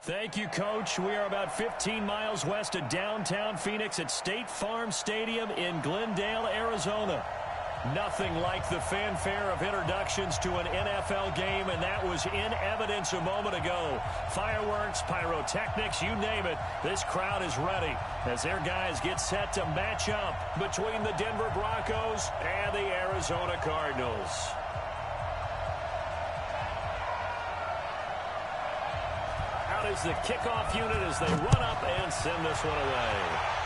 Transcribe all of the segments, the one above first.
Thank you, Coach. We are about 15 miles west of downtown Phoenix at State Farm Stadium in Glendale, Arizona. Nothing like the fanfare of introductions to an NFL game, and that was in evidence a moment ago. Fireworks, pyrotechnics, you name it. This crowd is ready as their guys get set to match up between the Denver Broncos and the Arizona Cardinals. Out is the kickoff unit as they run up and send this one away.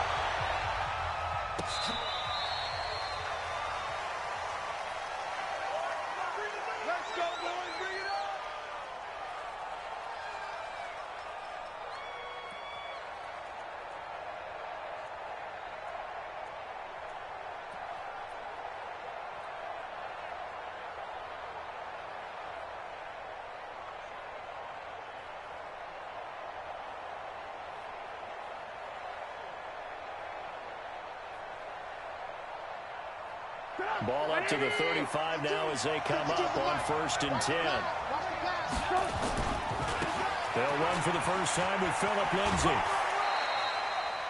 Ball up to the 35 now as they come up on 1st and 10. They'll run for the first time with Phillip Lindsay.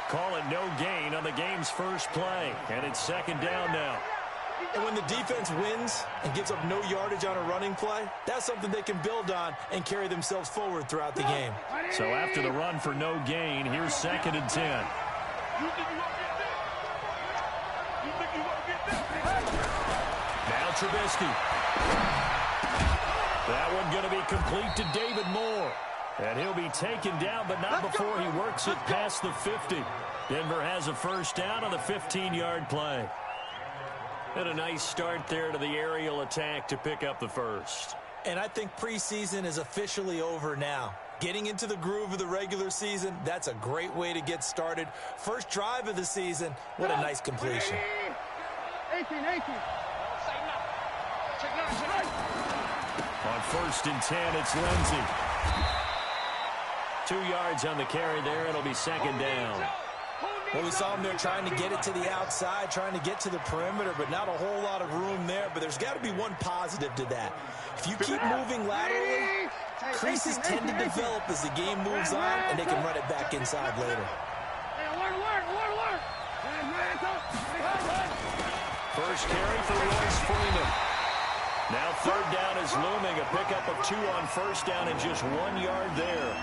Call it no gain on the game's first play, and it's 2nd down now. And when the defense wins and gives up no yardage on a running play, that's something they can build on and carry themselves forward throughout the game. So after the run for no gain, here's 2nd and 10. Now Trubisky. That one going to be complete to David Moore. And he'll be taken down, but not before he works it past the 50. Denver has a first down on the 15-yard play. And a nice start there to the aerial attack to pick up the first. And I think preseason is officially over now. Getting into the groove of the regular season, that's a great way to get started. First drive of the season, what a nice completion. 18. On 1st and 10, it's Lindsay. 2 yards on the carry there. It'll be 2nd down. Well, we saw him there trying to get it to the outside, trying to get to the perimeter, but not a whole lot of room there. But there's got to be one positive to that. If you keep moving laterally, creases tend to develop as the game moves on, and they can run it back inside later. First carry for Royce Freeman. Now 3rd down is looming. A pickup of 2 on 1st down and just 1 yard there.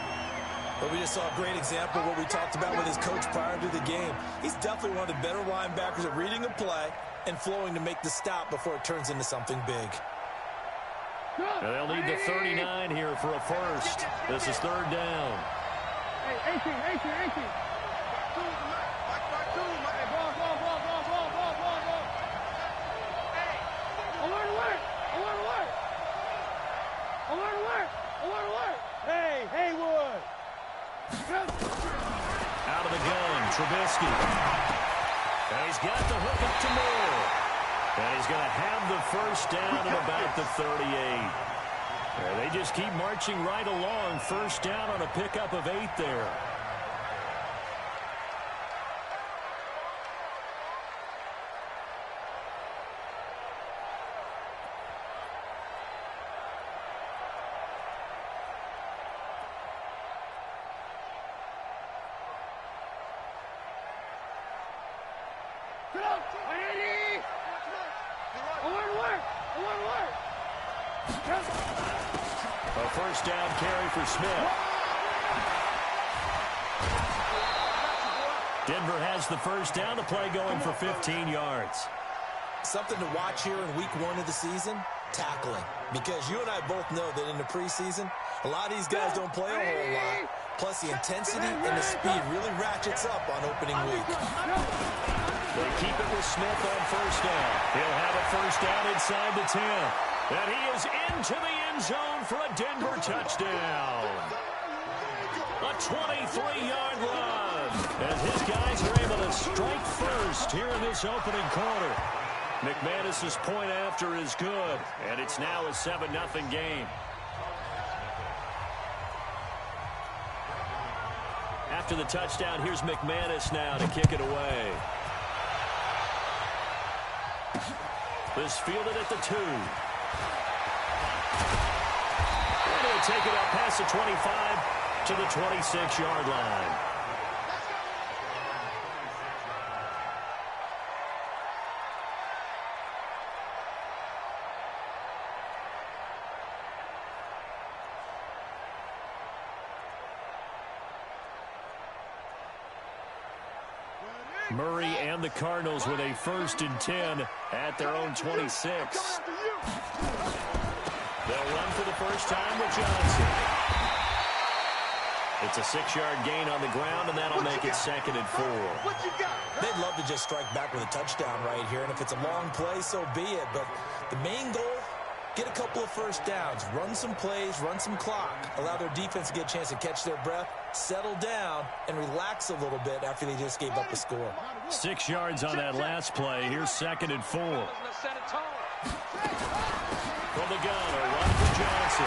But we just saw a great example of what we talked about with his coach prior to the game. He's definitely one of the better linebackers at reading a play and flowing to make the stop before it turns into something big. And they'll need the 39 here for a first. This is 3rd down. 18. Hey, Haywood. Out of the gun, Trubisky. And he's got the hook up to Moore. And he's going to have the first down at about the 38. And they just keep marching right along. First down on a pickup of 8 there. A first down carry for Smith. Denver has the first down. The play going for 15 yards. Something to watch here in week 1 of the season, tackling. Because you and I both know that in the preseason, a lot of these guys don't play a whole lot. Plus, the intensity and the speed really ratchets up on opening week. They keep it with Smith on first down. He'll have a first down inside the 10. And he is into the end zone for a Denver touchdown. A 23-yard run. And his guys are able to strike first here in this opening quarter. McManus's point after is good. And it's now a 7-0 game. After the touchdown, here's McManus now to kick it away. This fielded at the 2. They're going to take it up past the 25 to the 26-yard line. Murray and the Cardinals with a 1st and 10 at their own 26. They'll run for the first time with Johnson. It's a 6-yard gain on the ground, and that'll make it 2nd and 4. They'd love to just strike back with a touchdown right here, and if it's a long play, so be it. But the main goal, get a couple of first downs, run some plays, run some clock, allow their defense to get a chance to catch their breath, settle down, and relax a little bit after they just gave up a score. 6 yards on that last play. Here's 2nd and 4. From the gun, a run for Johnson.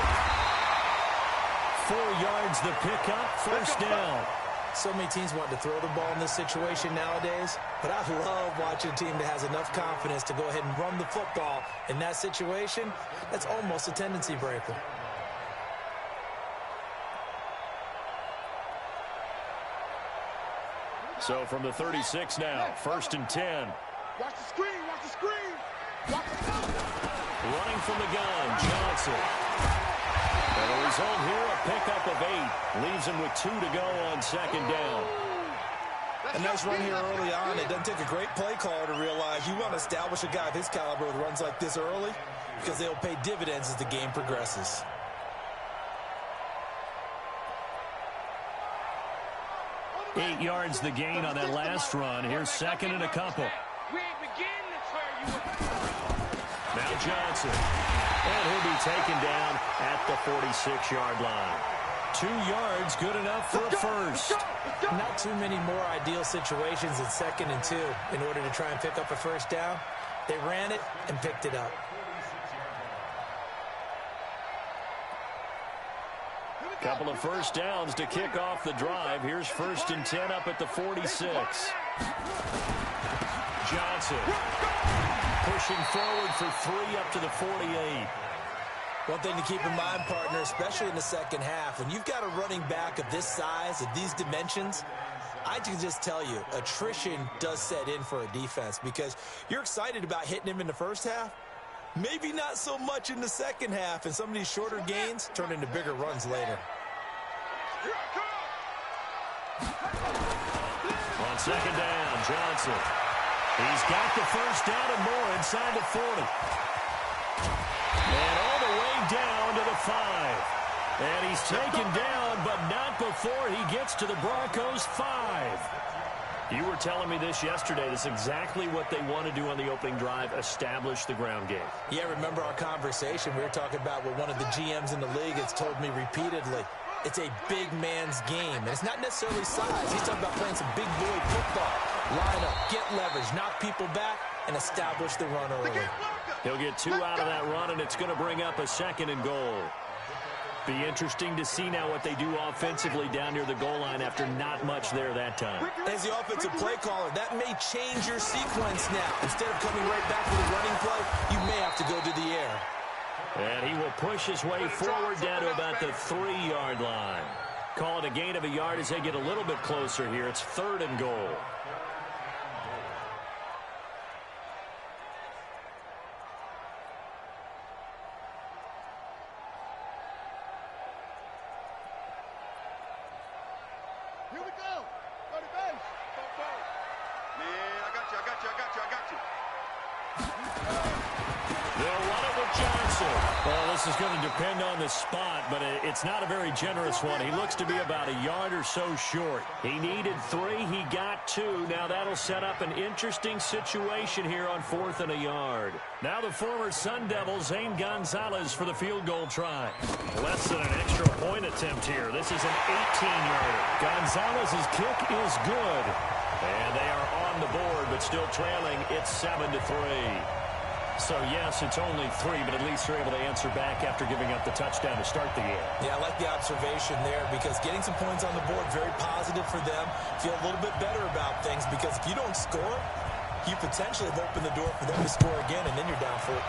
4 yards the pickup, 1st down. So many teams want to throw the ball in this situation nowadays, but I love watching a team that has enough confidence to go ahead and run the football. In that situation, that's almost a tendency breaker. So from the 36 now, 1st and 10. Watch the screen, watch the screen. Running from the gun, Johnson. And the result here, a pickup of 8. Leaves him with 2 to go on 2nd down. A nice run here early on. It doesn't take a great play caller to realize you want to establish a guy of his caliber with runs like this early because they'll pay dividends as the game progresses. Eight yards the gain on that last run. Here's 2nd and a couple. Now Johnson. And he'll be taken down at the 46-yard line. 2 yards, good enough for a first. Not too many more ideal situations in 2nd and 2 in order to try and pick up a first down. They ran it and picked it up. Couple of first downs to kick off the drive. Here's 1st and 10 up at the 46. Johnson pushing forward for 3 up to the 48. One thing to keep in mind, partner, especially in the second half, when you've got a running back of this size, of these dimensions, I can just tell you, attrition does set in for a defense because you're excited about hitting him in the first half. Maybe not so much in the second half, and some of these shorter gains turn into bigger runs later. On 2nd down, Johnson. He's got the first down and more inside the 40. And all the way down to the 5. And he's taken down, but not before he gets to the Broncos' 5. You were telling me this yesterday. This is exactly what they want to do on the opening drive, establish the ground game. Yeah, remember our conversation. We were talking about what one of the GMs in the league has told me repeatedly. It's a big man's game, and it's not necessarily size. He's talking about playing some big boy football. Line up, get leverage, knock people back, and establish the run early. He'll get 2 out of that run, and it's going to bring up a 2nd and goal. Be interesting to see now what they do offensively down near the goal line after not much there that time. As the offensive play caller, that may change your sequence now. Instead of coming right back with a running play, you may have to go to the air. And he will push his way forward down to about the 3-yard line. Call it a gain of a yard as they get a little bit closer here. It's 3rd and goal. Here we go. Go to base. Go. Man, I got you. They'll run it with Johnson. Well, this is going to depend on the spot, but it's not a very generous one. He looks to be about a yard or so short. He needed 3. He got 2. Now that'll set up an interesting situation here on 4th and a yard. Now the former Sun Devil, Zane Gonzalez, for the field goal try. Less than an extra point attempt here. This is an 18-yarder. Gonzalez's kick is good. And they are on the board, but still trailing. It's 7-3. So, yes, it's only 3, but at least they're able to answer back after giving up the touchdown to start the game. Yeah, I like the observation there because getting some points on the board, very positive for them. Feel a little bit better about things because if you don't score, you potentially have opened the door for them to score again, and then you're down 14.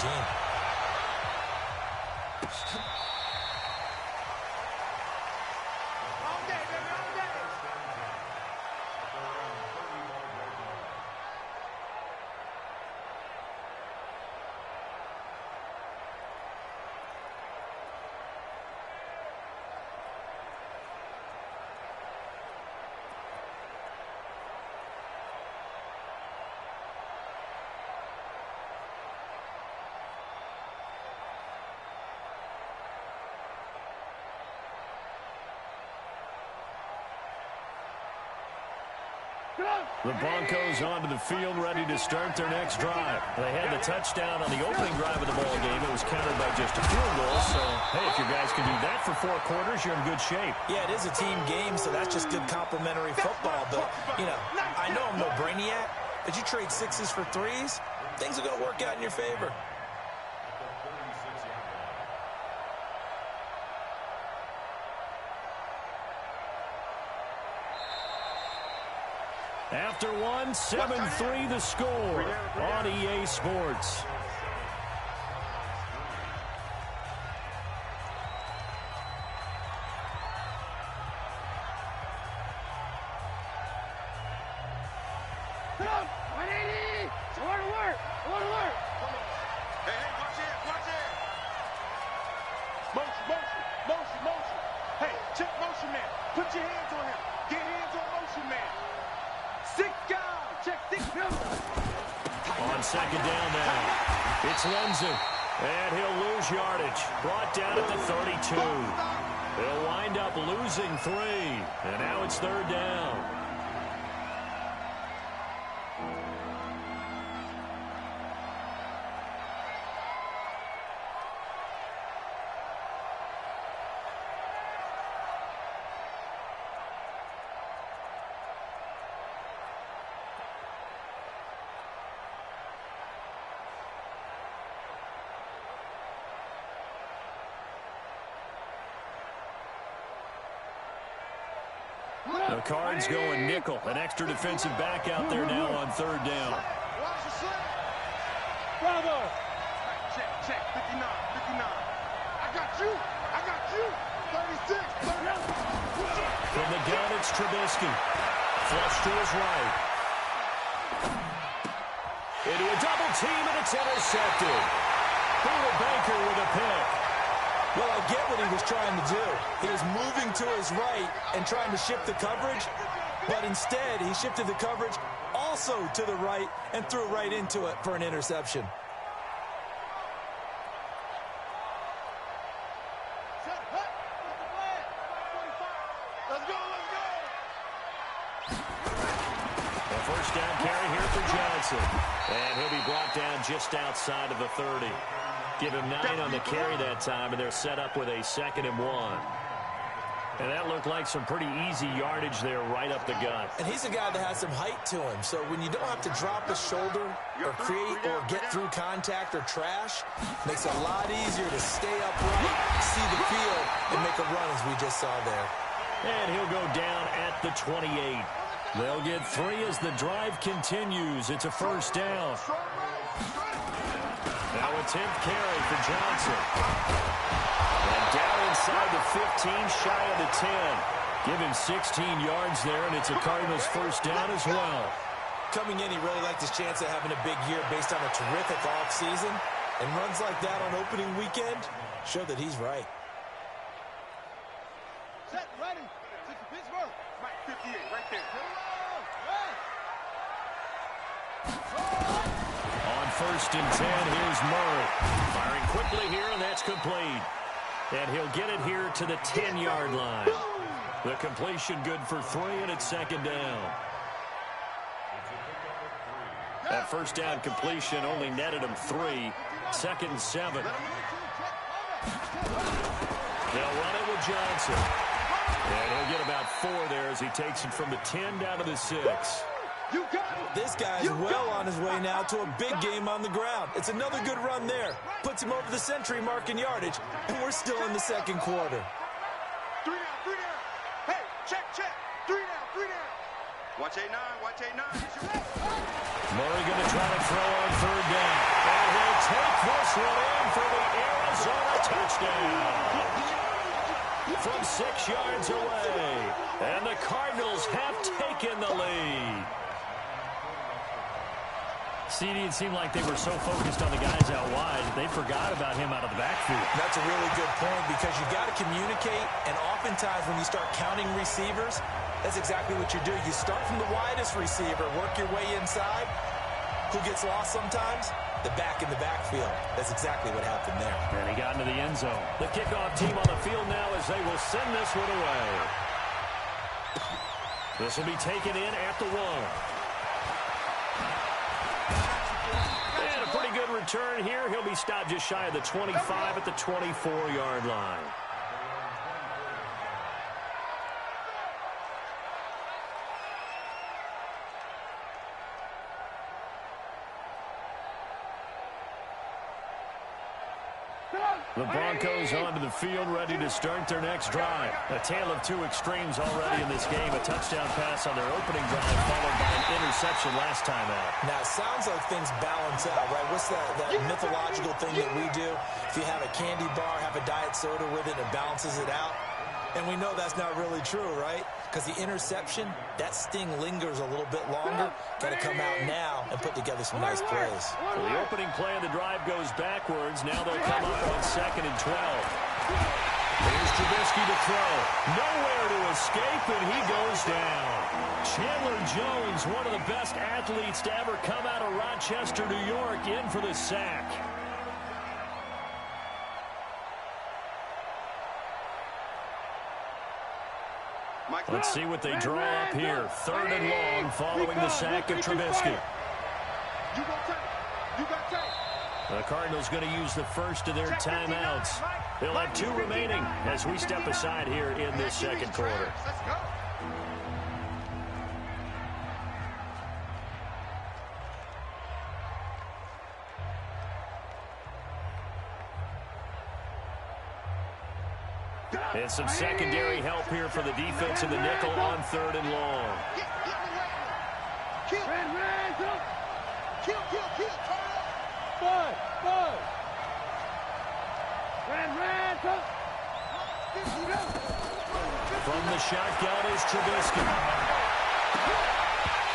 The Broncos onto the field, ready to start their next drive. They had the touchdown on the opening drive of the ball game. It was countered by just a field goal. So, hey, if you guys can do that for 4 quarters, you're in good shape. Yeah, it is a team game, so that's just good complementary football. But, you know, I know I'm no brainiac, but you trade 6s for 3s, things are going to work out in your favor. After one, 7-3 the score on EA Sports. Come on, 180. It's a lot of work. A lot of work. Come on. Hey, watch it. Watch it. Motion. Hey, check motion man. Put your hands on him. Get hands on motion man. 6 down. Check 6 down. On second down now, it's Lindsay. And he'll lose yardage. Brought down at the 32. They'll wind up losing 3. And now it's 3rd down. The Cards going nickel. An extra defensive back out there now on 3rd down. Bravo. Check. 59. I got you. 36. 39. From the gun, it's Trubisky. Flush to his right. Into a double team, and it's intercepted. Buda Baker with a pick. Well, I get what he was trying to do. He was moving to his right and trying to shift the coverage, but instead he shifted the coverage also to the right and threw right into it for an interception. Let's go. A first down carry here for Johnson. And he'll be brought down just outside of the 30. Give him 9 on the carry that time, and they're set up with a 2nd and 1. And that looked like some pretty easy yardage there right up the gut. And he's a guy that has some height to him, so when you don't have to drop his shoulder or create or get through contact or trash, makes it a lot easier to stay upright, see the field, and make a run as we just saw there. And he'll go down at the 28. They'll get 3 as the drive continues. It's a first down. Now a 10th carry for Johnson. And down inside the 15, shy of the 10. Give him 16 yards there, and it's a Cardinals first down as well. Coming in, he really liked his chance of having a big year based on a terrific offseason. And runs like that on opening weekend show that he's right. Set, ready. Pittsburgh. Mike, 58, right there. On 1st and 10, here's Murray. Firing quickly here, and that's complete. And he'll get it here to the 10-yard line. The completion good for 3, and it's 2nd down. That first down completion only netted him 3. 2nd and 7. They'll run it with Johnson. And he'll get about 4 there as he takes it from the 10 down to the 6. This guy's well on his way now to a big game on the ground. It's another good run there. Puts him over the century mark in yardage, and we're still in the 2nd quarter. 3 down. Hey, check. 3 down. Watch A9. Murray going to try to throw on 3rd down. And he'll take this one in for the Arizona touchdown. From 6 yards away. And the Cardinals have taken the lead. CD, it seemed like they were so focused on the guys out wide, they forgot about him out of the backfield. That's a really good point because you got to communicate, and oftentimes when you start counting receivers, that's exactly what you do. You start from the widest receiver, work your way inside. Who gets lost sometimes? The back in the backfield. That's exactly what happened there. And he got into the end zone. The kickoff team on the field now as they will send this one away. This will be taken in at the 1. And a pretty good return here. He'll be stopped just shy of the 25 at the 24-yard line. The Broncos onto the field, ready to start their next drive. A tale of two extremes already in this game. A touchdown pass on their opening drive, followed by an interception last time out. Now, it sounds like things balance out, right? What's that mythological thing that we do? If you have a candy bar, have a diet soda with it, it balances it out. And we know that's not really true, right? Because the interception, that sting lingers a little bit longer. Got to come out now and put together some nice plays. Well, the opening play of the drive goes backwards. Now they'll come up on 2nd and 12. Here's Trubisky to throw. Nowhere to escape, and he goes down. Chandler Jones, one of the best athletes to ever come out of Rochester, New York, in for the sack. Let's see what they draw up here. 3rd and long following the sack of Trubisky. The Cardinals going to use the first of their timeouts. They'll have 2 remaining as we step aside here in this second quarter. And some secondary help here for the defense in the nickel on 3rd and long. From the shotgun is Trubisky.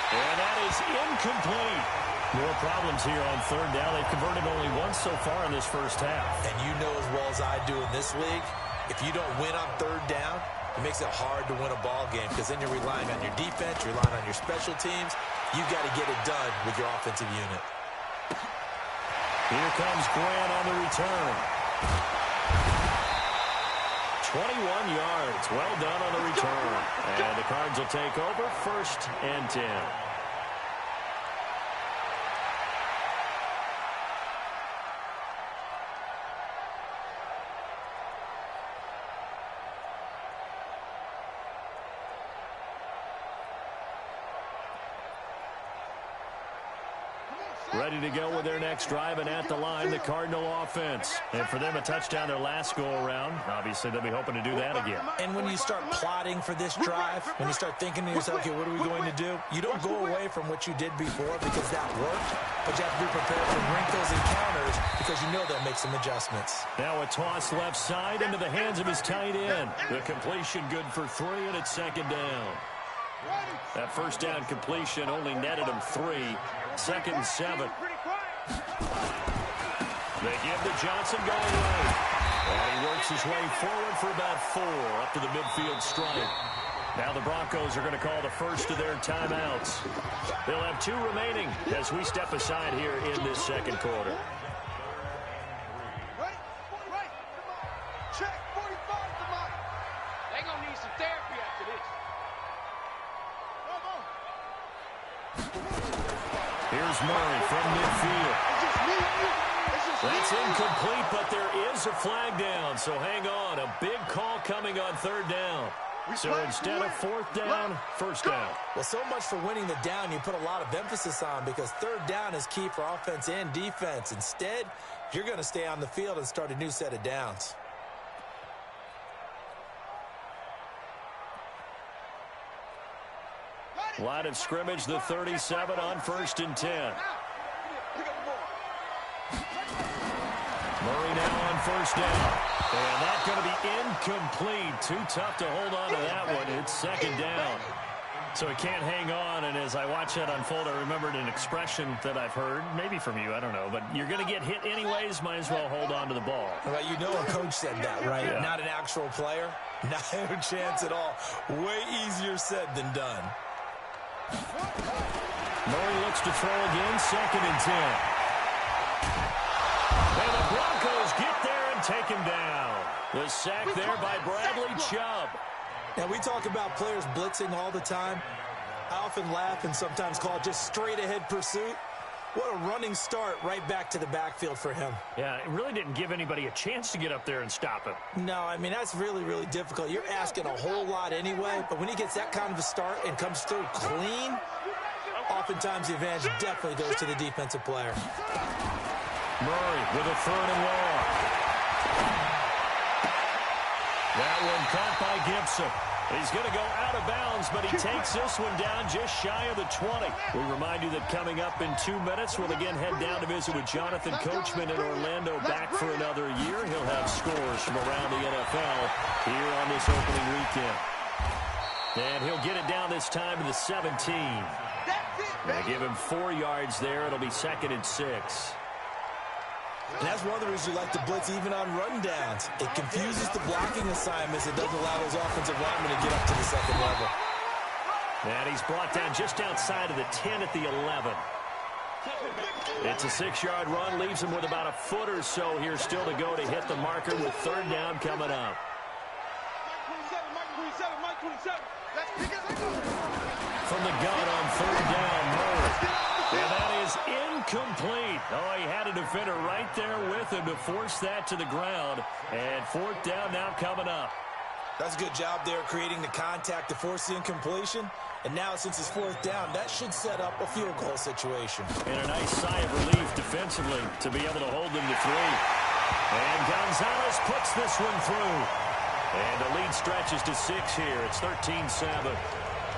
And that is incomplete. More problems here on 3rd down. They've converted only once so far in this first half. And you know as well as I do in this league, if you don't win on 3rd down, it makes it hard to win a ball game because then you're relying on your defense, you're relying on your special teams. You've got to get it done with your offensive unit. Here comes Grant on the return. 21 yards. Well done on the return. And the Cards will take over 1st and 10. Ready to go with their next drive, and at the line, the Cardinal offense. And for them, a touchdown their last go-around. Obviously, they'll be hoping to do that again. And when you start plotting for this drive, when you start thinking to yourself, okay, what are we going to do? You don't go away from what you did before because that worked, but you have to be prepared for wrinkles and counters because you know they'll make some adjustments. Now a toss left side into the hands of his tight end. The completion good for 3, and it's 2nd down. That first down completion only netted him 3. 2nd and 7. They give to Johnson going right. And he works his way forward for about 4 up to the midfield stripe. Now the Broncos are going to call the first of their timeouts. They'll have 2 remaining as we step aside here in this second quarter. Check 45 to Mike. They're going to need some therapy after this. Here's Murray from midfield. That's incomplete, but there is a flag down, so hang on. A big call coming on 3rd down. So instead of 4th down, 1st down. Well, so much for winning the down you put a lot of emphasis on because 3rd down is key for offense and defense. Instead, you're going to stay on the field and start a new set of downs. Line of scrimmage, the 37 on 1st and 10. Murray now on 1st down. And that's going to be incomplete. Too tough to hold on to that one. It's 2nd down. So he can't hang on, and as I watch that unfold, I remembered an expression that I've heard, maybe from you, I don't know, but you're going to get hit anyways, might as well hold on to the ball. Well, you know a coach said that, right? Yeah. Not an actual player. Not a chance at all. Way easier said than done. Murray looks to throw again, 2nd and 10. And the Broncos get there and take him down. The sack there by Bradley Chubb. Now, we talk about players blitzing all the time. I often laugh and sometimes call it just straight-ahead pursuit. What a running start right back to the backfield for him. Yeah, it really didn't give anybody a chance to get up there and stop him. No, I mean, that's really, really difficult. You're asking a whole lot anyway, but when he gets that kind of a start and comes through clean, oftentimes the advantage definitely goes to the defensive player. Murray with a 3rd and long. That one caught by Gibson. He's going to go out of bounds, but he takes this one down just shy of the 20. We remind you that coming up in 2 minutes, we'll again head down to visit with Jonathan Coachman in Orlando, back for another year. He'll have scores from around the NFL here on this opening weekend. And he'll get it down this time to the 17. They give him 4 yards there. It'll be 2nd and 6. And that's one of the reasons you like to blitz even on rundowns. It confuses the blocking assignments. It doesn't allow those offensive linemen to get up to the 2nd level. And he's brought down just outside of the 10 at the 11. It's a 6-yard run. Leaves him with about a foot or so here still to go to hit the marker with 3rd down coming up. From the gun on 3rd down, Murray. And that is incomplete. Oh, he had a defender right there with him to force that to the ground. And 4th down now coming up. That's a good job there creating the contact to force the incompletion. And now since it's 4th down, that should set up a field goal situation. And a nice sigh of relief defensively to be able to hold them to 3. And Gonzalez puts this one through. And the lead stretches to 6 here. It's 13-7.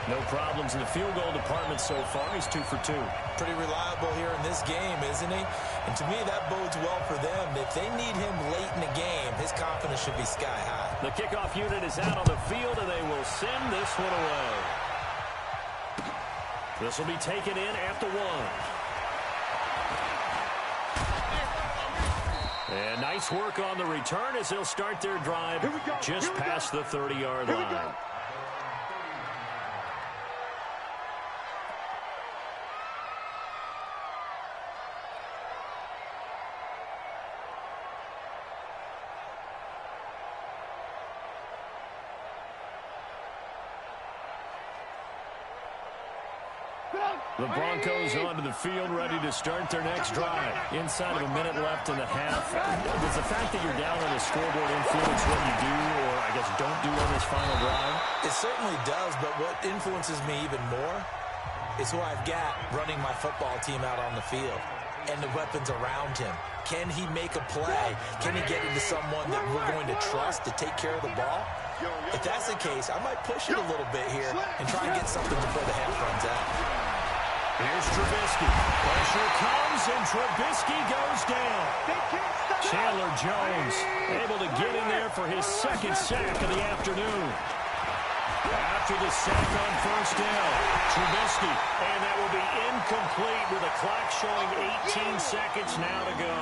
No problems in the field goal department so far. He's 2 for 2. Pretty reliable here in this game, isn't he? And to me, that bodes well for them. If they need him late in the game, his confidence should be sky high. The kickoff unit is out on the field, and they will send this one away. This will be taken in at the 1. And nice work on the return as they'll start their drive just past the 30-yard line. The Broncos onto the field, ready to start their next drive. Inside of a minute left in the half. Does the fact that you're down on the scoreboard influence what you do, or I guess don't do on this final drive? It certainly does, but what influences me even more is who I've got running my football team out on the field and the weapons around him. Can he make a play? Can he get into someone that we're going to trust to take care of the ball? If that's the case, I might push it a little bit here and try and get something before the half runs out. Here's Trubisky. Pressure comes, and Trubisky goes down. Chandler Jones able to get in there for his 2nd sack of the afternoon. After the sack on 1st down, Trubisky, and that will be incomplete with a clock showing 18 seconds now to go.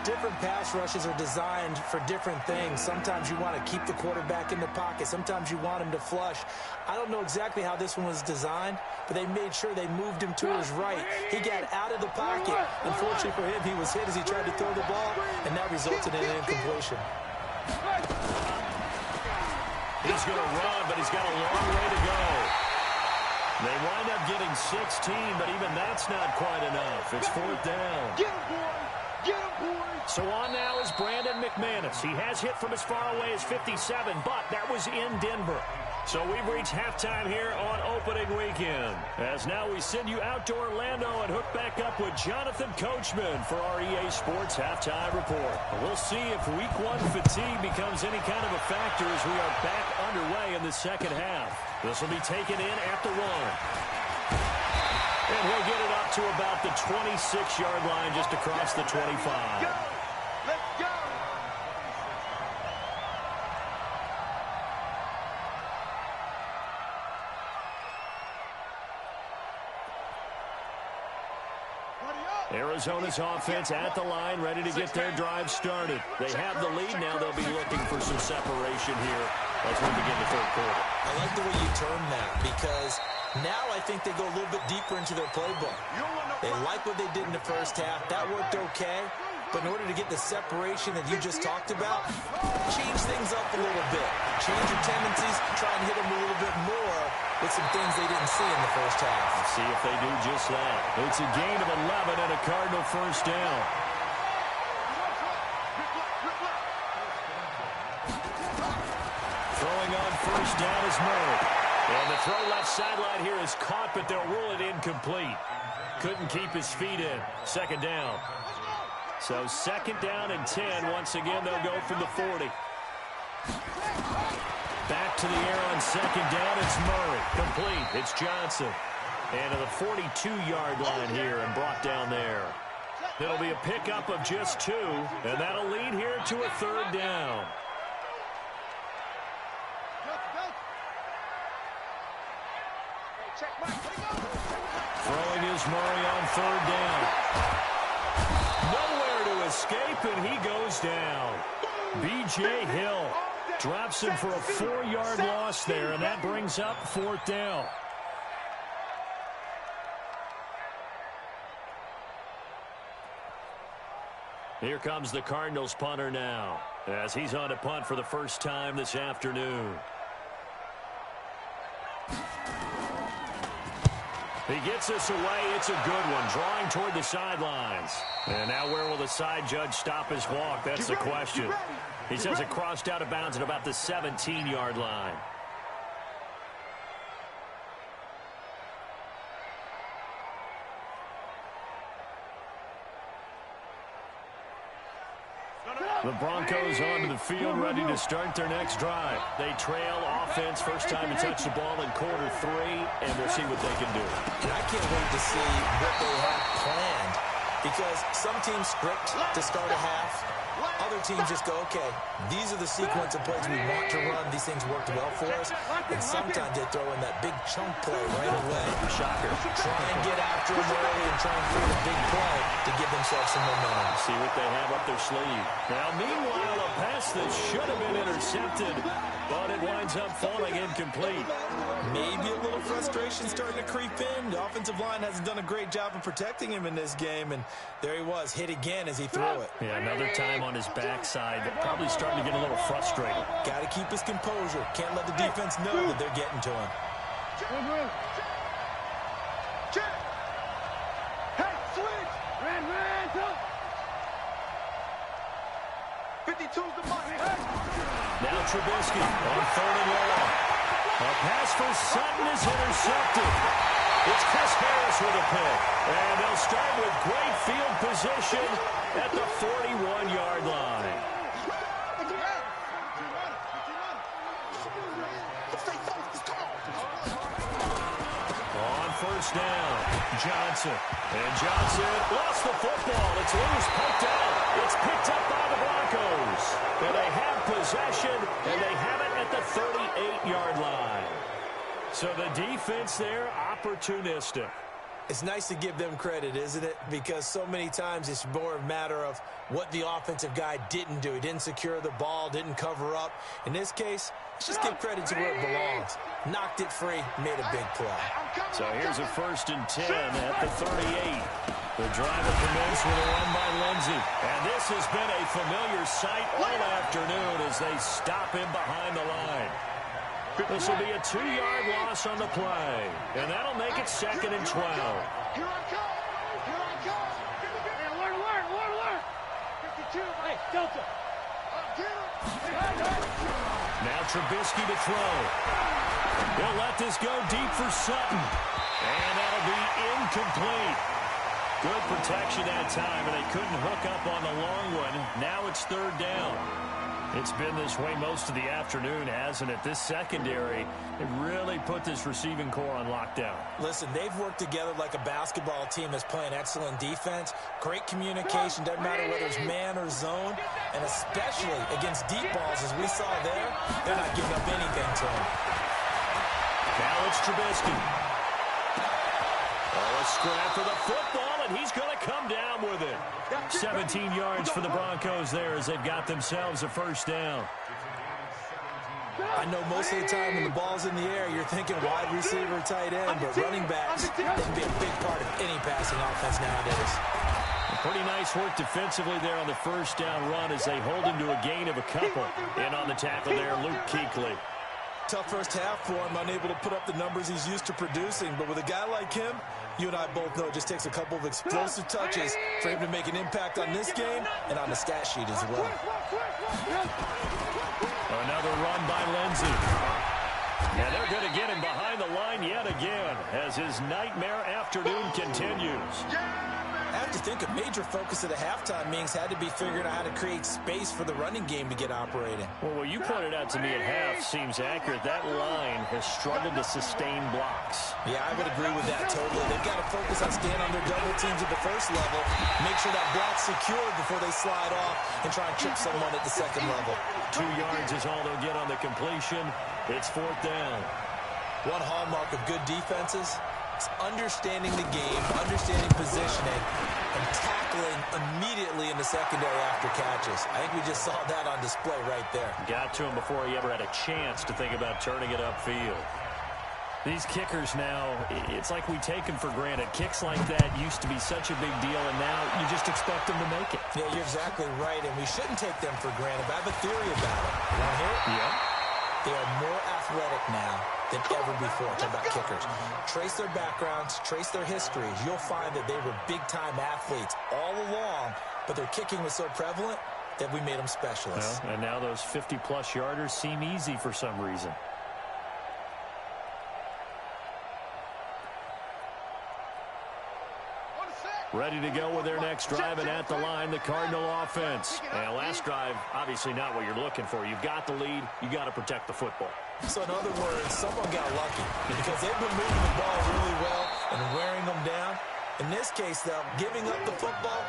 Different pass rushes are designed for different things. Sometimes you want to keep the quarterback in the pocket. Sometimes you want him to flush. I don't know exactly how this one was designed, but they made sure they moved him to his right. He got out of the pocket. Unfortunately for him, he was hit as he tried to throw the ball, and that resulted in an incompletion. He's going to run, but he's got a long way to go. They wind up getting 16, but even that's not quite enough. It's 4th down. So on now is Brandon McManus. He has hit from as far away as 57, but that was in Denver. So we've reached halftime here on opening weekend. As now we send you out to Orlando and hook back up with Jonathan Coachman for our EA Sports Halftime Report. We'll see if Week 1 fatigue becomes any kind of a factor as we are back underway in the 2nd half. This will be taken in at the 1. And he'll get it up to about the 26-yard line just across the 25. Let's go! Arizona's offense at the line, ready to get their drive started. They have the lead now. They'll be looking for some separation here as we begin the 3rd quarter. I like the way you term that, because now I think they go a little bit deeper into their playbook. They like what they did in the 1st half. That worked okay. but in order to get the separation that you just talked about, change things up a little bit. Change your tendencies, try and hit them a little bit more with some things they didn't see in the first half. Let's see if they do just that. It's a gain of 11 and a Cardinal first down. Throwing on first down is Murray. And the throw left sideline here is caught, but they'll rule it incomplete. Couldn't keep his feet in. Second down. So second down and 10. Once again, they'll go from the 40. Back to the air on second down. It's Murray. Complete. It's Johnson. And to the 42-yard line here and brought down there. It'll be a pickup of just 2, and that'll lead here to a third down. Throwing is Murray on third down. Nowhere to escape, and he goes down. B.J. Hill drops him for a 4-yard loss there, and that brings up fourth down. Here comes the Cardinals punter now, as he's on to punt for the first time this afternoon. He gets us away. It's a good one, drawing toward the sidelines. And now where will the side judge stop his walk? That's the question. He says it crossed out of bounds at about the 17-yard line. The Broncos onto the field, ready to start their next drive. They trail offense, first time to touch the ball in quarter 3, and we'll see what they can do. And I can't wait to see what they have planned, because some teams script to start a half. Other teams just go, okay, these are the sequence of plays we want to run. These things worked well for us. And sometimes they throw in that big chunk play right away. Shocker. Try and get after them early and try and create a big play to give themselves some momentum. See what they have up their sleeve. Now, meanwhile, a pass that should have been intercepted, but it winds up falling incomplete. Maybe a little frustration starting to creep in. The offensive line hasn't done a great job of protecting him in this game, and there he was, hit again as he threw it. Yeah, another time on his backside, probably starting to get a little frustrated. Got to keep his composure. Can't let the defense know that they're getting to him. Hey, switch! Ran, go! 52's the money. Now Trubisky on third and long. A pass for Sutton is intercepted. It's Chris Harris with a pick. And they'll start with great field position at the 41-yard line. On first down, Johnson. And Johnson lost the football. It's loose, poked out. It's picked up by the Broncos. And they have possession, and they have it at the 38-yard line. So the defense there, opportunistic. It's nice to give them credit, isn't it? Because so many times it's more a matter of what the offensive guy didn't do. He didn't secure the ball, didn't cover up. In this case, let's just give credit to where it belongs. Knocked it free, made a big play. So here's a first and 10 at the 38. The drive will commence with a run by Lindsey. And this has been a familiar sight all afternoon as they stop him behind the line. This will be a 2-yard loss on the play. And that'll make it second and 12. Here I come! Here I come! Hey, alert! 52, hey, Delta! Now Trubisky to throw. He'll let this go deep for Sutton. And that'll be incomplete. Good protection that time, and they couldn't hook up on the long one. Now it's third down. It's been this way most of the afternoon, hasn't it? This secondary, they really put this receiving core on lockdown. Listen, they've worked together like a basketball team that's playing excellent defense. Great communication, doesn't matter whether it's man or zone. And especially against deep balls, as we saw there, they're not giving up anything to them. Now it's Trubisky. Oh, a scrap for the football, and he's going to come down with it. 17 yards for the Broncos there as they've got themselves a first down. I know most of the time when the ball's in the air, you're thinking wide receiver, tight end, but running backs, they can be a big part of any passing offense nowadays. Pretty nice work defensively there on the first down run as they hold him to a gain of a couple. In on the tackle there, Luke Kuechly. Tough first half for him, unable to put up the numbers he's used to producing. But with a guy like him, you and I both know it just takes a couple of explosive touches for him to make an impact on this game and on the stat sheet as well. Another run by Lindsey. And they're going to get him behind the line yet again as his nightmare afternoon continues. I have to think a major focus of the halftime meetings had to be figuring out how to create space for the running game to get operating. Well, what you pointed out to me at half seems accurate. That line has struggled to sustain blocks. Yeah, I would agree with that totally. They've got to focus on staying on their double teams at the first level, make sure that block's secured before they slide off and try and trip someone at the second level. 2 yards is all they'll get on the completion. It's 4th down. One hallmark of good defenses is understanding the game, understanding positioning, and tackling immediately in the secondary after catches. I think we just saw that on display right there. Got to him before he ever had a chance to think about turning it upfield. These kickers now, it's like we take them for granted. Kicks like that used to be such a big deal, and now you just expect them to make it. Yeah, you're exactly right, and we shouldn't take them for granted. But I have a theory about it. You want to hear it? Yeah. They are more athletic now than ever before. Talk about kickers. Trace their backgrounds, trace their histories. You'll find that they were big-time athletes all along, but their kicking was so prevalent that we made them specialists. Well, and now those 50-plus yarders seem easy for some reason. Ready to go with their next drive, and at the line, the Cardinal offense. And last drive, obviously not what you're looking for. You've got the lead. You got to protect the football. So in other words, someone got lucky because they've been moving the ball really well and wearing them down. In this case, though, giving up the football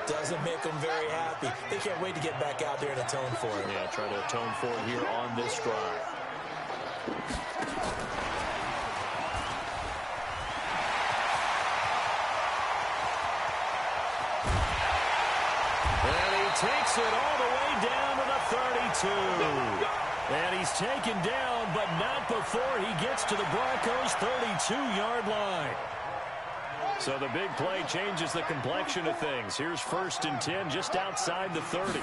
doesn't make them very happy. They can't wait to get back out there and atone for it. Yeah, try to atone for it here on this drive. Takes it all the way down to the 32. And he's taken down, but not before he gets to the Broncos' 32-yard line. So the big play changes the complexion of things. Here's 1st and 10 just outside the 30. There's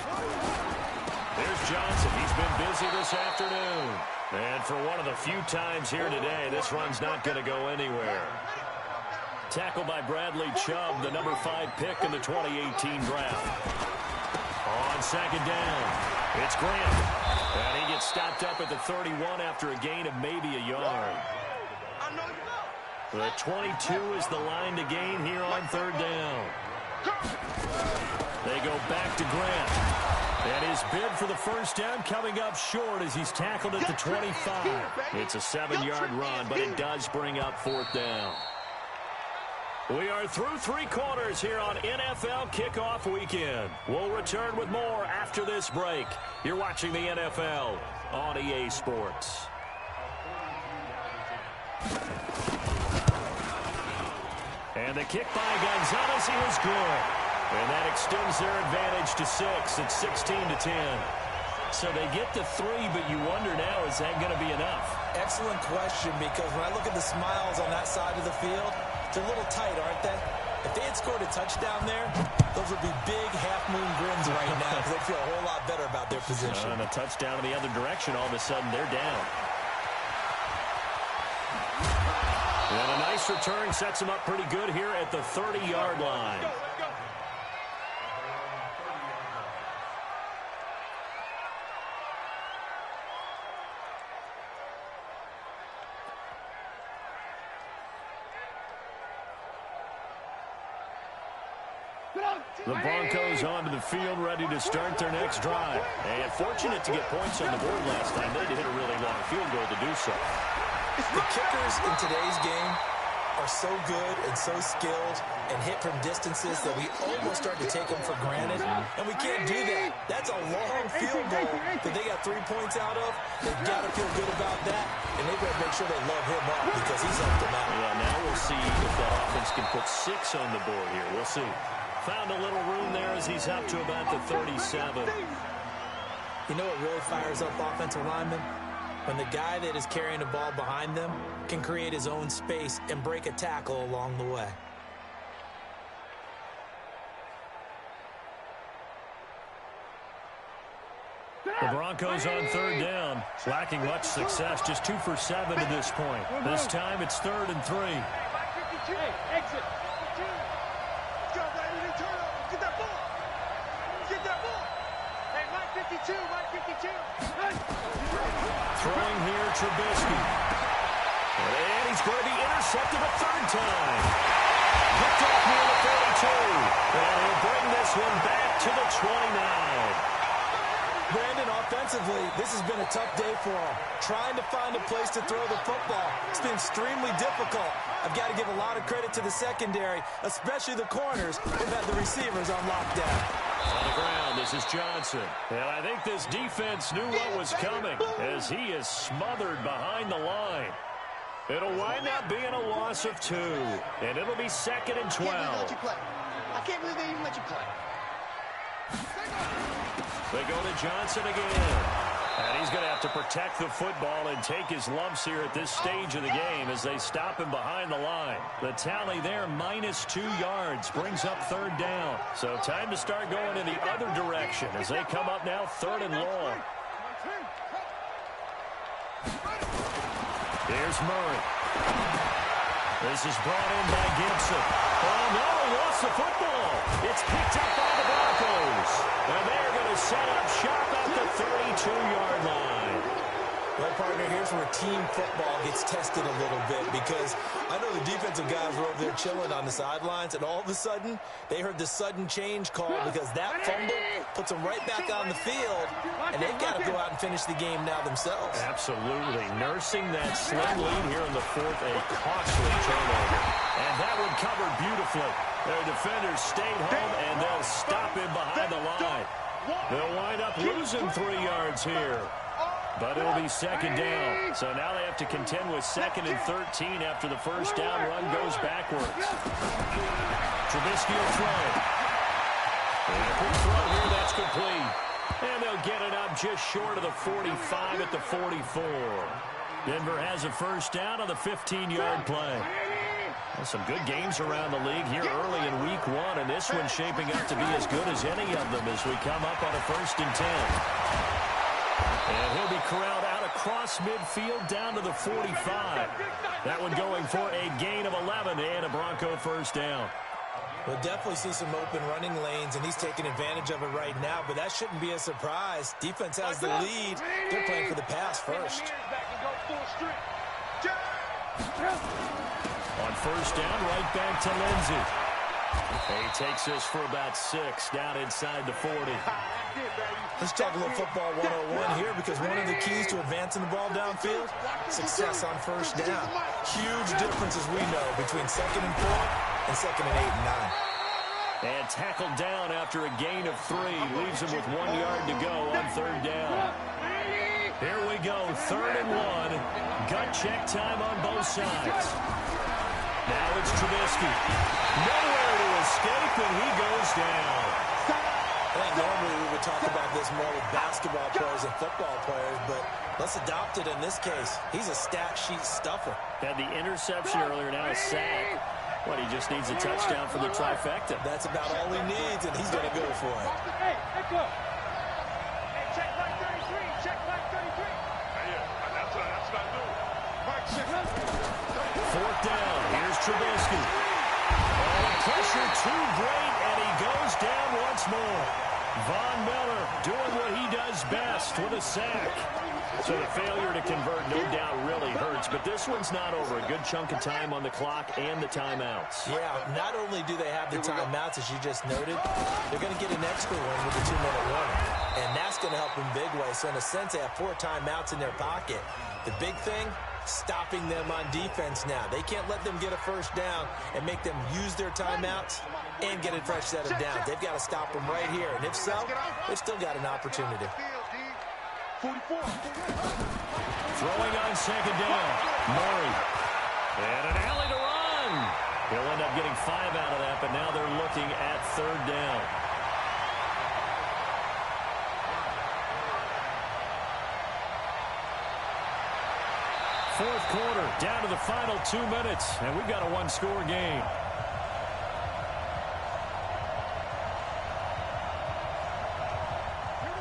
Johnson. He's been busy this afternoon. And for one of the few times here today, this run's not going to go anywhere. Tackled by Bradley Chubb, the number 5 pick in the 2018 draft. On 2nd down, it's Grant. And he gets stopped up at the 31 after a gain of maybe a yard. The 22 is the line to gain here on 3rd down. They go back to Grant. And his bid for the 1st down coming up short as he's tackled at the 25. It's a 7-yard run, but it does bring up 4th down. We are through 3 quarters here on NFL Kickoff Weekend. We'll return with more after this break. You're watching the NFL on EA Sports. And the kick by Gonzalez is good. And that extends their advantage to 6. It's 16-10. So they get the 3, but you wonder now, is that going to be enough? Excellent question, because when I look at the smiles on that side of the field, they're a little tight, aren't they? If they had scored a touchdown there, those would be big half-moon grins right now because they'd feel a whole lot better about their position. And a touchdown in the other direction, all of a sudden they're down. And a nice return sets them up pretty good here at the 30-yard line. The Broncos onto the field, ready to start their next drive. And fortunate to get points on the board last time. They had to hit a really long field goal to do so. The kickers in today's game are so good and so skilled and hit from distances that we almost start to take them for granted. And we can't do that. That's a long field goal that they got 3 points out of. They've got to feel good about that. And they've got to make sure they love him up because he's helped them out. Yeah, now we'll see if that offense can put 6 on the board here. We'll see. Found a little room there as he's up to about the 37. You know what really fires up offensive linemen? When the guy that is carrying the ball behind them can create his own space and break a tackle along the way. The Broncos on third down, lacking much success, just 2 for 7 to this point. This time it's 3rd and 3. Hey, exit. Let's go, baby. Turn over. Get that ball. Get that ball. Hey, Mike 52, Mike 52. Throwing here, Trubisky. And he's going to be intercepted a 3rd time. Picked off near the 42. And he'll bring this one back to the 29. Brandon, offensively, this has been a tough day for him. Trying to find a place to throw the football. It's been extremely difficult. I've got to give a lot of credit to the secondary, especially the corners who've had the receivers on lockdown. On the ground, this is Johnson. And I think this defense knew what was coming as he is smothered behind the line. It'll wind up being a loss of 2, and it'll be 2nd and 12. I can't believe they even let you play. They go to Johnson again. And he's going to have to protect the football and take his lumps here at this stage of the game as they stop him behind the line. The tally there, -2 yards, brings up 3rd down. So time to start going in the other direction as they come up now 3rd and long. Here's Murray. This is brought in by Gibson. Oh, no, he lost the football. It's picked up by the Broncos. And they're going to set up shop at the 32-yard line. Well, partner, here's where team football gets tested a little bit because I know the defensive guys were over there chilling on the sidelines, and all of a sudden, they heard the sudden change call because that fumble puts them right back on the field, and they've got to go out and finish the game now themselves. Absolutely. Nursing that slim lead here in the 4th, a costly turnover. And that one covered beautifully. Their defenders stayed home, and they'll stop him behind the line. They'll wind up losing 3 yards here. But it'll be 2nd down. So now they have to contend with 2nd and 13 after the first down run goes backwards. Trubisky will throw. And a quick throw here, that's complete. And they'll get it up just short of the 45 at the 44. Denver has a first down on the 15-yard play. Well, some good games around the league here early in week 1, and this one's shaping up to be as good as any of them as we come up on a 1st and 10. And he'll be corralled out across midfield down to the 45. That one going for a gain of 11 and a Bronco first down. We'll definitely see some open running lanes, and he's taking advantage of it right now, but that shouldn't be a surprise. Defense has the lead. They're playing for the pass first. On first down, right back to Lindsey. He takes this for about 6 down inside the 40. Let's talk a little football 101 here because one of the keys to advancing the ball downfield, success on first down. Huge difference, as we know, between 2nd and 4 and 2nd and 8 and 9. And tackled down after a gain of 3. Leaves him with 1 yard to go on 3rd down. Here we go, 3rd and 1. Gut check time on both sides. Now it's Trubisky. Nowhere to escape, and he goes down. I think normally we would talk about this more with basketball players and football players, but let's adopt it in this case. He's a stat sheet stuffer. Had the interception earlier, now a sack. What, he just needs a touchdown for the trifecta. That's about all he needs, and he's going to go for it. Hey, go. Hey, check Mike 33. Check Mike 33. Yeah, that's what I do. Mike, check. 4th down. Here's Trubisky. Oh, pressure too great, and he goes down once more. Von Miller doing what he does best with a sack. So the failure to convert, no doubt, really hurts. But this one's not over. A good chunk of time on the clock and the timeouts. Yeah, not only do they have the timeouts, as you just noted, they're going to get an extra one with the 2-minute warning. And that's going to help in big way. So in a sense, they have 4 timeouts in their pocket. The big thing, stopping them on defense now. They can't let them get a first down and make them use their timeouts and get a fresh set of downs. They've got to stop them right here. And if so, they've still got an opportunity. 44. Throwing on 2nd down. Murray. And an alley to run. He'll end up getting 5 out of that, but now they're looking at 3rd down. Fourth quarter, down to the final 2 minutes, and we've got a 1-score game.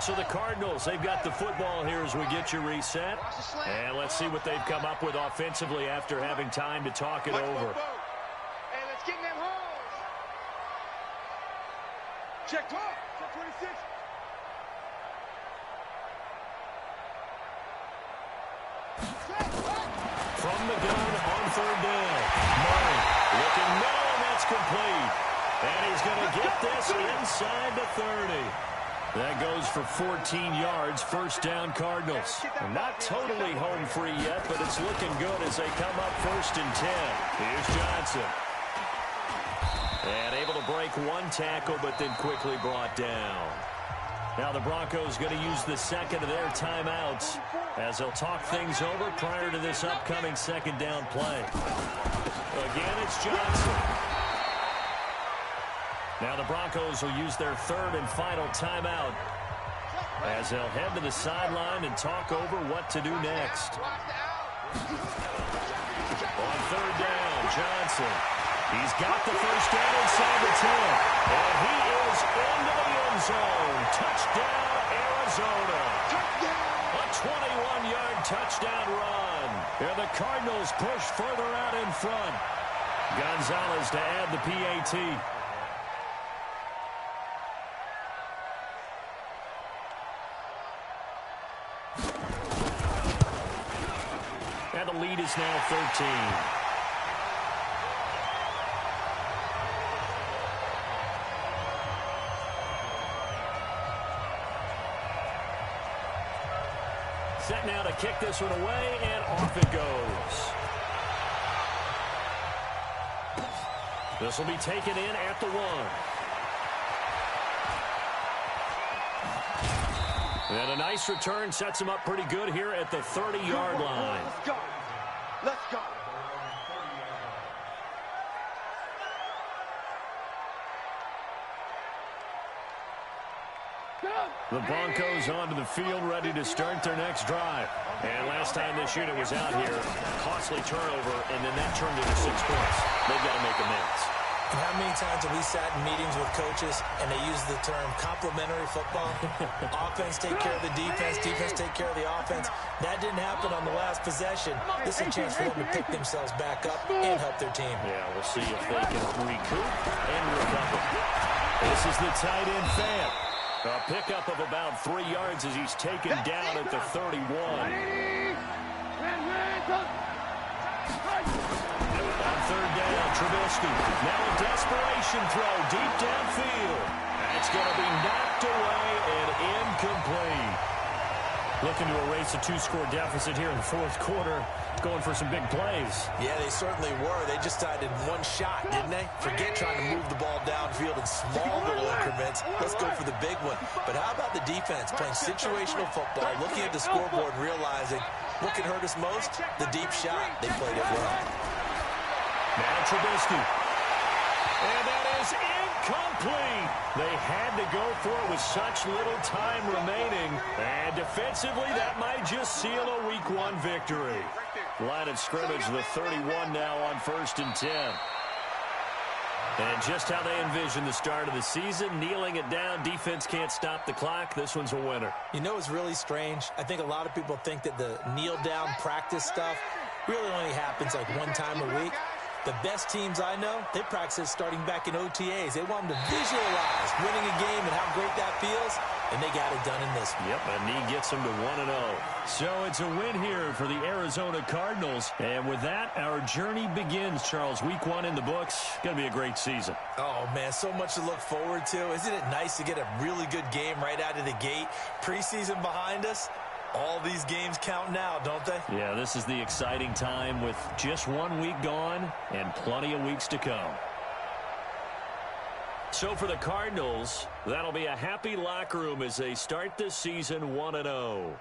So the Cardinals, they've got the football here as we get you reset. And let's see what they've come up with offensively after having time to talk it over. Hey, let's get in them holes. Check 12. Check 26. From the gun on third down. Murray looking middle, and that's complete. And he's going to get this inside the 30. That goes for 14 yards, first down Cardinals. They're not totally home free yet, but it's looking good as they come up first and 10. Here's Johnson. And able to break one tackle, but then quickly brought down. Now the Broncos going to use the second of their timeouts as they'll talk things over prior to this upcoming second down play. Again, it's Johnson. Now the Broncos will use their third and final timeout as they'll head to the sideline and talk over what to do next. On third down, Johnson. He's got the first down inside the 10. And he is into the end zone. Touchdown, Arizona. A 21-yard touchdown run. And the Cardinals push further out in front. Gonzalez to add the PAT. And the lead is now 13. Set now to kick this one away, and off it goes. This will be taken in at the 1. And a nice return sets him up pretty good here at the 30-yard line. Let's go. Let's go. The Broncos onto the field, ready to start their next drive. And last time this unit was out here, costly turnover, and then that turned into 6 points. They've got to make amends. And how many times have we sat in meetings with coaches and they use the term complementary football? Offense take care of the defense, defense take care of the offense. That didn't happen on the last possession. This is a chance for them to pick themselves back up and help their team. Yeah, we'll see if they can recoup and recover. This is the tight end Fant. A pickup of about 3 yards as he's taken down at the 31. On third down, Trubisky. Now a desperation throw deep downfield. That's going to be knocked away and incomplete. Looking to erase a 2-score deficit here in the fourth quarter. Going for some big plays. Yeah, they certainly were. They just decided one shot, didn't they? Forget trying to move the ball downfield in small little increments. Let's go for the big one. But how about the defense playing situational football, looking at the scoreboard and realizing what can hurt us most? The deep shot. They played it well. Now Trubisky. And that is incomplete. They had to go for it with such little time remaining. And defensively, that might just seal a Week 1 victory. Line of scrimmage, the 31 now on first and 10. And just how they envision the start of the season, kneeling it down, defense can't stop the clock. This one's a winner. You know what's really strange? I think a lot of people think that the kneel-down practice stuff really only happens like one time a week. The best teams I know, they practice it starting back in OTAs. They want them to visualize winning a game and how great that feels, and they got it done in this one. Yep, a knee gets them to 1-0. So it's a win here for the Arizona Cardinals. And with that, our journey begins, Charles. Week 1 in the books. Going to be a great season. Oh, man, so much to look forward to. Isn't it nice to get a really good game right out of the gate? Preseason behind us. All these games count now, don't they? Yeah, this is the exciting time with just 1 week gone and plenty of weeks to come. So for the Cardinals, that'll be a happy locker room as they start this season 1-0.